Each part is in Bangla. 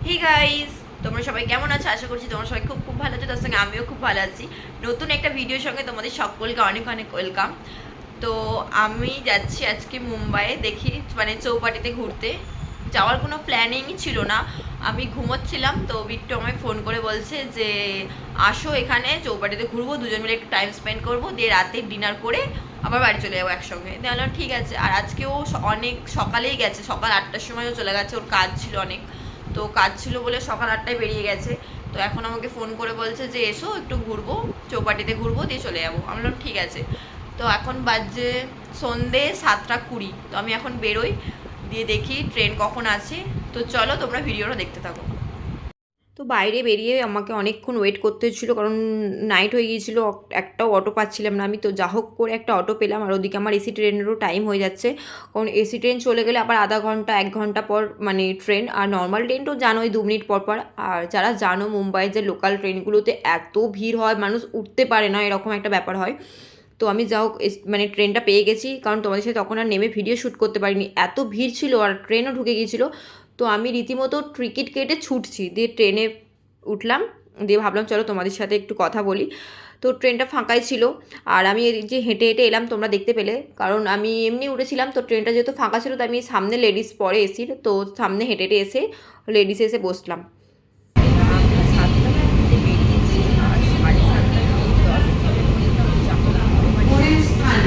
হে গাইস, তোমরা সবাই কেমন আছো? আশা করছি তোমরা সবাই খুব খুব ভালো আছো। তার সঙ্গে আমিও খুব ভালো আছি। নতুন একটা ভিডিওর সঙ্গে তোমাদের সকলকে অনেক অনেক ওয়েলকাম। তো আমি যাচ্ছি আজকে মুম্বাইয়ে, দেখি মানে চৌপাটিতে ঘুরতে। যাওয়ার কোনো প্ল্যানিংই ছিল না, আমি ঘুমোচ্ছিলাম তো বিট্টু আমায় ফোন করে বলছে যে আসো এখানে চৌপাটিতে ঘুরবো, দুজন মিলে একটু টাইম স্পেন্ড করবো, দিয়ে রাতে ডিনার করে আবার বাড়ি চলে যাবো একসঙ্গে। তাহলে ঠিক আছে। আর আজকেও অনেক সকালেই গেছে, সকাল 8টার সময়ও চলে গেছে, ওর কাজ ছিল অনেক। তো কাজ ছিল বলে সকাল 8টায় বেরিয়ে গেছে। তো এখন আমাকে ফোন করে বলছে যে এসো একটু ঘুরবো, চৌপাটিতে ঘুরবো, দিয়ে চলে যাবো। আমি বললাম ঠিক আছে। তো এখন বাজে সন্ধে 7টা 20। তো আমি এখন বেরোই, দিয়ে দেখি ট্রেন কখন আছে। তো চলো তোমরা ভিডিওটা দেখতে থাকো। তো বাইরে বেরিয়ে আমাকে অনেকক্ষণ ওয়েট করতে হচ্ছিলো, কারণ নাইট হয়ে গিয়েছিলো, একটাও অটো পাচ্ছিলাম না আমি। তো যা হোক করে একটা অটো পেলাম। আর ওদিকে আমার এসি ট্রেনেরও টাইম হয়ে যাচ্ছে, কারণ এসি ট্রেন চলে গেলে আবার আধা ঘন্টা 1 ঘন্টা পর মানে ট্রেন। আর নর্মাল ট্রেন তো জানোই 2 মিনিট পর পর। আর যারা জানো মুম্বাইয়ের যে লোকাল ট্রেনগুলোতে এত ভিড় হয়, মানুষ উঠতে পারে না, এরকম একটা ব্যাপার হয়। তো আমি যা হোক মানে ট্রেনটা পেয়ে গেছি, কারণ তোমাদের সাথে তখন আর নেমে ভিডিও শ্যুট করতে পারিনি, এত ভিড় ছিল আর ট্রেনও ঢুকে গিয়েছিলো। তো আমি রীতিমতো টিকিট কেটে ছুটছি, দিয়ে ট্রেনে উঠলাম। দিয়ে ভাবলাম চলো তোমাদের সাথে একটু কথা বলি। তো ট্রেনটা ফাঁকাই ছিল। আর আমি এই যে হেঁটে হেঁটে এলাম, তোমরা দেখতে পেলে, কারণ আমি এমনি উঠেছিলাম। তো ট্রেনটা যেহেতু ফাঁকা ছিল, তো আমি সামনে লেডিস পরে এসির, তো সামনে হেঁটে হেঁটে এসে লেডিসে এসে বসলাম। আমি 7টার বেরিয়েছি, আর 7:30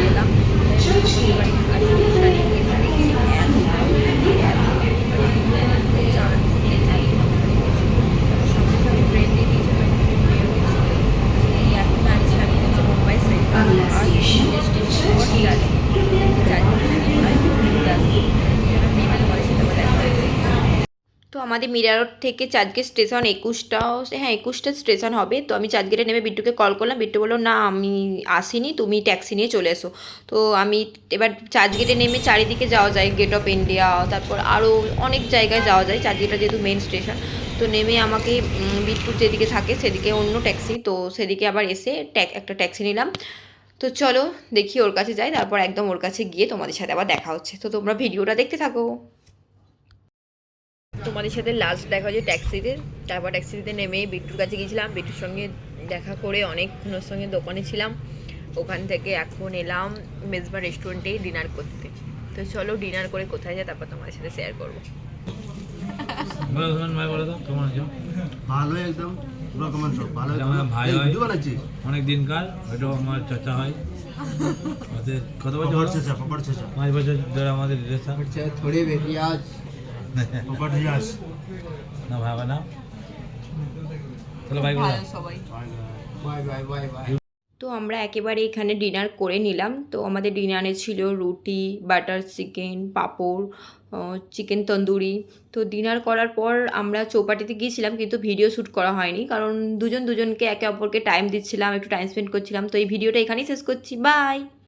এলাম। তো আমাদের মিরা রোড থেকে চার্চগেট স্টেশন 21টা, হ্যাঁ 21টা স্টেশন হবে। তো আমি চার্চগেটে নেমে বিট্টুকে কল করলাম, বিট্টু বললো না আমি আসিনি, তুমি ট্যাক্সি নিয়ে চলে এসো। তো আমি এবার চার্চগেটে নেমে চারিদিকে যাওয়া যায়, গেট অফ ইন্ডিয়া, তারপর আরও অনেক জায়গায় যাওয়া যায়, চার্চগেটটা যেহেতু মেন স্টেশন। তো নেমে আমাকে বিট্টুর যেদিকে থাকে সেদিকে অন্য ট্যাক্সি, তো সেদিকে আবার এসে একটা ট্যাক্সি নিলাম। তো চলো দেখি ওর কাছে যাই, তারপর একদম ওর কাছে গিয়ে তোমাদের সাথে আবার দেখা হচ্ছে। তো তোমরা ভিডিওটা দেখতে থাকো। তোমাদের সাথে লাস্ট দেখা হচ্ছে ট্যাক্সিতে। তারপর ট্যাক্সিতে নেমে বিট্টুর কাছে গিয়েছিলাম, বিট্টুর সঙ্গে দেখা করে অনেকক্ষণ ওর সঙ্গে দোকানে ছিলাম। ওখান থেকে এখন এলাম মেজবা রেস্টুরেন্টে ডিনার করতে। তো চলো ডিনার করে কোথায় যায় তারপর তোমাদের সাথে শেয়ার করবো। ভালো একদম, পুরো কমেন্ট সব ভালো। আমার ভাই হয়, ভিডিও বানাচ্ছিস? অনেক দিনকার, এটাও আমার চাচা হয়। আমাদের কত বছর খবর হলো? শেষা, খবর শেষা। 5 বছর ধরে আমাদের রিলেশন। थोड़ी बेटियाज খবর শেষ। না ভাবা না, চলো ভাই বলো। সবাই বাই বাই বাই বাই। তো আমরা একেবারে এখানে ডিনার করে নিলাম। তো আমাদের ডিনারে ছিল রুটি, বাটার চিকেন, পাঁপড়, চিকেন তন্দুরি। তো ডিনার করার পর আমরা চৌপাটিতে গিয়েছিলাম, কিন্তু ভিডিও শ্যুট করা হয়নি, কারণ দুজনকে একে অপরকে টাইম দিচ্ছিলাম, একটু টাইম স্পেন্ড করছিলাম। তো এই ভিডিওটা এখানেই শেষ করছি, বাই।